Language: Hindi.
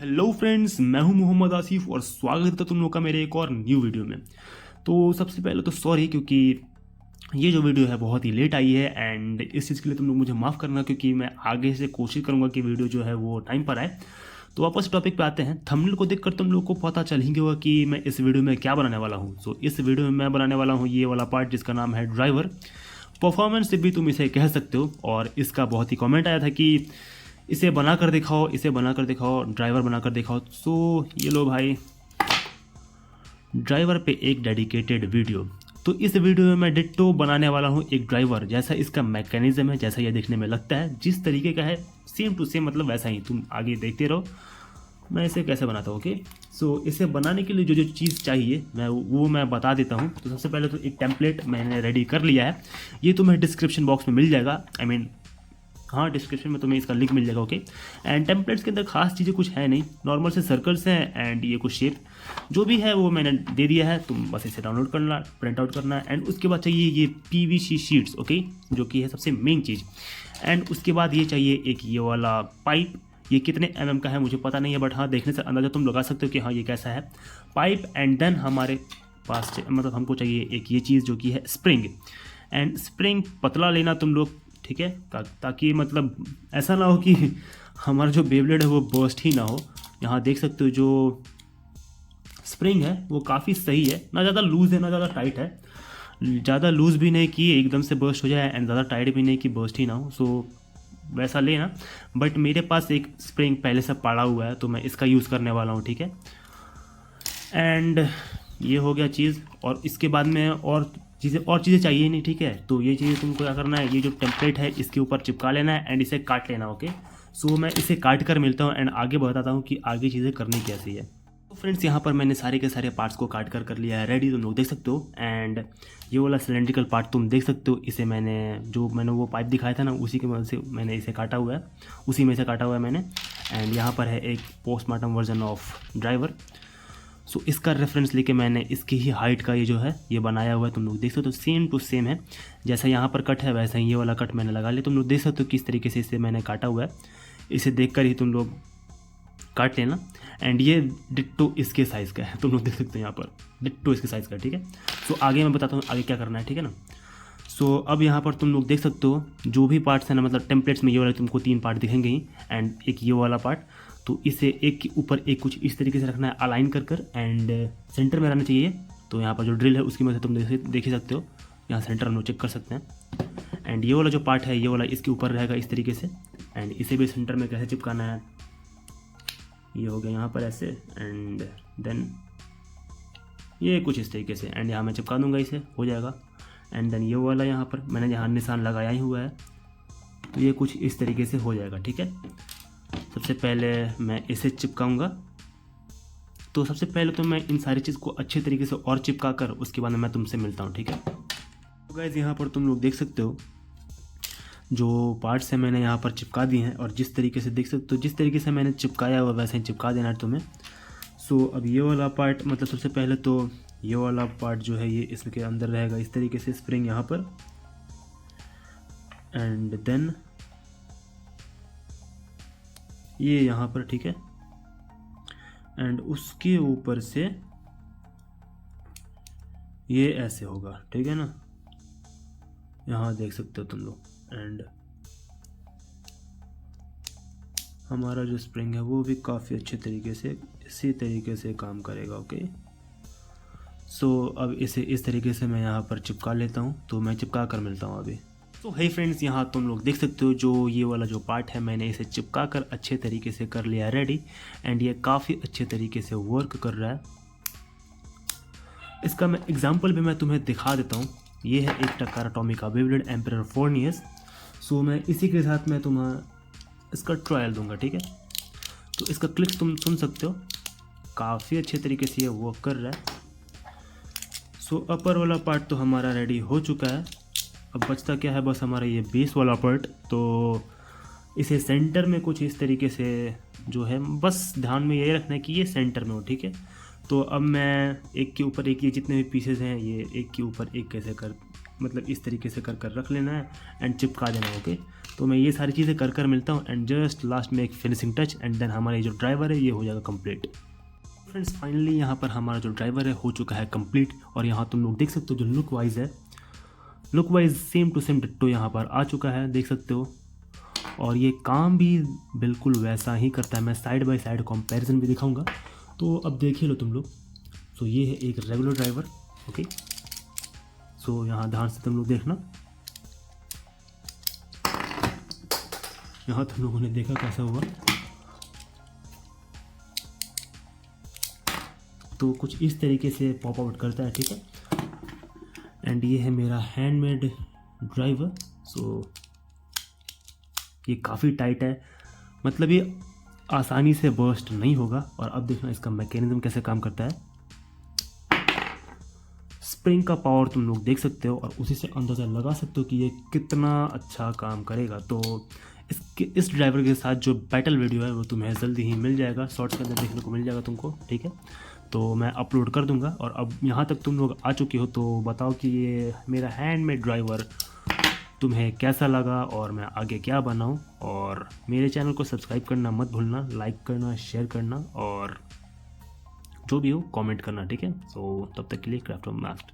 हेलो फ्रेंड्स, मैं हूं मोहम्मद आसिफ और स्वागत है तुम लोग का मेरे एक और न्यू वीडियो में। तो सबसे पहले तो सॉरी, क्योंकि ये जो वीडियो है बहुत ही लेट आई है एंड इस चीज़ के लिए तुम लोग मुझे माफ़ करना, क्योंकि मैं आगे से कोशिश करूंगा कि वीडियो जो है वो टाइम पर आए। तो वापस टॉपिक पे आते हैं। थंबनेल को देखकर तुम लोग को पता चल ही गया कि मैं इस वीडियो में क्या बनाने वाला हूँ। सो इस वीडियो में मैं बनाने वाला हूँ ये वाला पार्ट जिसका नाम है ड्राइवर परफॉर्मेंस भी तुम इसे कह सकते हो। और इसका बहुत ही कमेंट आया था कि इसे बना कर दिखाओ, इसे बना कर दिखाओ, ड्राइवर बना कर दिखाओ। सो ये लो भाई, ड्राइवर पे एक डेडिकेटेड वीडियो। तो इस वीडियो में मैं डिट्टो बनाने वाला हूँ एक ड्राइवर जैसा इसका मैकेनिज्म है, जैसा ये देखने में लगता है, जिस तरीके का है सेम टू सेम, मतलब वैसा ही। तुम आगे देखते रहो मैं इसे कैसे बनाता हूँ। ओके, सो इसे बनाने के लिए जो जो चीज़ चाहिए मैं बता देता हूँ। तो सबसे पहले तो एक टेम्पलेट मैंने रेडी कर लिया है। ये तुम्हें डिस्क्रिप्शन बॉक्स में मिल जाएगा। हाँ, डिस्क्रिप्शन में तुम्हें इसका लिंक मिल जाएगा। ओके, एंड टेम्पलेट्स के अंदर खास चीज़ें कुछ है नहीं, नॉर्मल से सर्कल्स हैं एंड ये कुछ शेप जो भी है वो मैंने दे दिया है। तुम बस इसे डाउनलोड करना, प्रिंट आउट करना एंड उसके बाद चाहिए ये पीवीसी शीट्स। ओके, जो कि है सबसे मेन चीज़। एंड उसके बाद ये चाहिए एक ये वाला पाइप। ये कितने mm का है मुझे पता नहीं है, बट हाँ देखने से अंदाज़ा तुम लगा सकते हो कि हाँ ये कैसा है पाइप। एंड देन हमारे पास मतलब हमको चाहिए एक ये चीज़ जो कि है स्प्रिंग। एंड स्प्रिंग पतला लेना तुम लोग, ठीक है, ताकि मतलब ऐसा ना हो कि हमारा जो बेब्लेड है वो बर्स्ट ही ना हो। यहाँ देख सकते हो जो स्प्रिंग है वो काफ़ी सही है, ना ज़्यादा लूज़ है ना ज़्यादा टाइट है। ज़्यादा लूज़ भी नहीं कि एकदम से बर्स्ट हो जाए एंड ज़्यादा टाइट भी नहीं कि बर्स्ट ही ना हो। सो वैसा लेना। बट मेरे पास एक स्प्रिंग पहले से पड़ा हुआ है तो मैं इसका यूज़ करने वाला हूँ, ठीक है। एंड ये हो गया चीज़। और इसके बाद में और चीज़ें चाहिए नहीं, ठीक है। तो ये चीज़ें तुमको क्या करना है, ये जो टेम्पलेट है इसके ऊपर चिपका लेना है एंड इसे काट लेना। ओके, सो मैं इसे काट कर मिलता हूँ एंड आगे बताता हूँ कि आगे चीज़ें करनी कैसी है। तो फ्रेंड्स, यहाँ पर मैंने सारे के सारे पार्ट्स को काट कर लिया है रेडी, तुम लोग देख सकते हो। एंड ये वाला सिलेंड्रिकल पार्ट तुम देख सकते हो, इसे मैंने वो पाइप दिखाया था ना, उसी की मदद से मैंने इसे काटा हुआ है, उसी में से काटा हुआ है मैंने। एंड यहाँ पर है एक पोस्टमार्टम वर्जन ऑफ ड्राइवर। सो इसका रेफरेंस लेके मैंने इसकी ही हाइट का ये जो है ये बनाया हुआ है, तुम लोग देख सकते हो। सेम टू सेम है, जैसा यहाँ पर कट है वैसा ही ये वाला कट मैंने लगा लिया। तुम लोग देख सकते हो किस तरीके से इसे मैंने काटा हुआ है, इसे देखकर ही तुम लोग काट लेना। एंड ये डिट्टो इसके साइज़ का है, तुम लोग देख सकते हो यहाँ पर डिट्टो इसके साइज़ का, ठीक है। सो आगे मैं बताता हूँ आगे क्या करना है, ठीक है ना। सो अब यहाँ पर तुम लोग देख सकते हो जो भी पार्ट्स हैं ना, मतलब टेम्पलेट्स में ये वाले तुमको 3 पार्ट दिखेंगे ही एंड एक ये वाला पार्ट। तो इसे एक के ऊपर एक कुछ इस तरीके से रखना है, अलाइन कर एंड सेंटर में रहना चाहिए। तो यहाँ पर जो ड्रिल है उसकी मदद से तुम देख ही सकते हो, यहाँ सेंटर हम लोग चेक कर सकते हैं। एंड ये वाला जो पार्ट है ये वाला इसके ऊपर रहेगा इस तरीके से। एंड इसे भी सेंटर में कैसे चिपकाना है, ये हो गया यहाँ पर ऐसे। एंड देन ये कुछ इस तरीके से, एंड यहाँ मैं चिपका दूँगा, इसे हो जाएगा। एंड देन ये वाला यहाँ पर मैंने यहाँ निशान लगाया ही हुआ है, तो ये कुछ इस तरीके से हो जाएगा, ठीक है। सबसे पहले मैं इसे चिपकाऊंगा। तो सबसे पहले तो मैं इन सारी चीज़ को अच्छे तरीके से और चिपका कर उसके बाद मैं तुमसे मिलता हूँ, ठीक है। तो गाइस, यहाँ पर तुम लोग देख सकते हो जो पार्ट्स हैं मैंने यहाँ पर चिपका दिए हैं, और जिस तरीके से देख सकते हो जिस तरीके से मैंने चिपकाया हुआ वैसे ही चिपका देना है तुम्हें। सो अब ये वाला पार्ट, मतलब सबसे पहले तो ये वाला पार्ट जो है ये इसके अंदर रहेगा इस तरीके से, स्प्रिंग यहाँ पर। एंड देन ये यहाँ पर, ठीक है। एंड उसके ऊपर से ये ऐसे होगा, ठीक है ना, यहाँ देख सकते हो तुम लोग। एंड हमारा जो स्प्रिंग है वो भी काफ़ी अच्छे तरीके से इसी तरीके से काम करेगा। ओके, सो अब इसे इस तरीके से मैं यहाँ पर चिपका लेता हूँ, तो मैं चिपका कर मिलता हूँ अभी। तो हे फ्रेंड्स, यहाँ तुम लोग देख सकते हो जो ये वाला जो पार्ट है मैंने इसे चिपका कर अच्छे तरीके से कर लिया रेडी। एंड ये काफ़ी अच्छे तरीके से वर्क कर रहा है। इसका मैं एग्जांपल भी मैं तुम्हें दिखा देता हूँ। ये है एक टकार अटोमिका बेब्लेड एम्परर फोर्नियस। सो मैं इसी के साथ मैं तुम्हें इसका ट्रायल दूंगा, ठीक है। तो इसका क्लिक तुम सुन सकते हो, काफ़ी अच्छे तरीके से ये वर्क कर रहा है। सो अपर वाला पार्ट तो हमारा रेडी हो चुका है। अब बचता क्या है, बस हमारा ये बेस वाला पार्ट। तो इसे सेंटर में कुछ इस तरीके से जो है, बस ध्यान में यही रखना है कि ये सेंटर में हो, ठीक है। तो अब मैं एक के ऊपर एक ये जितने भी पीसेस हैं ये एक के ऊपर एक कैसे कर, मतलब इस तरीके से कर रख लेना है एंड चिपका देना है। ओके, तो मैं ये सारी चीज़ें कर मिलता हूँ एंड जस्ट लास्ट में एक फिनिशिंग टच एंड देन हमारा जो ड्राइवर है ये हो जाएगा कंप्लीट। फ्रेंड्स फाइनली यहाँ पर हमारा जो ड्राइवर है हो चुका है कंप्लीट और यहाँ तुम लोग देख सकते हो जो लुक वाइज है, look wise same to same ditto यहाँ पर आ चुका है, देख सकते हो। और ये काम भी बिल्कुल वैसा ही करता है, मैं साइड बाय साइड कंपैरिजन भी दिखाऊंगा, तो अब देख ही लो तुम लोग। सो ये है एक रेगुलर ड्राइवर, ओके। सो यहाँ ध्यान से तुम लोग देखना, यहाँ तुम लोगों ने देखा कैसा हुआ, तो कुछ इस तरीके से पॉप आउट करता है, ठीक है। एंड ये है मेरा हैंडमेड ड्राइवर। सो ये काफ़ी टाइट है, मतलब ये आसानी से बर्स्ट नहीं होगा। और अब देखना इसका मैकेनिज्म कैसे काम करता है। स्प्रिंग का पावर तुम लोग देख सकते हो और उसी से अंदाज़ा लगा सकते हो कि ये कितना अच्छा काम करेगा। तो इस ड्राइवर के साथ जो बैटल वीडियो है वो तुम्हें जल्दी ही मिल जाएगा, शॉर्ट्स के अंदर देखने को मिल जाएगा तुमको, ठीक है। तो मैं अपलोड कर दूंगा। और अब यहाँ तक तुम लोग आ चुके हो तो बताओ कि ये मेरा हैंडमेड ड्राइवर तुम्हें कैसा लगा और मैं आगे क्या बनाऊं। और मेरे चैनल को सब्सक्राइब करना मत भूलना, लाइक करना, शेयर करना और जो भी हो कमेंट करना, ठीक है। सो तब तक के लिए क्राफ्ट ऑफ मास्ट।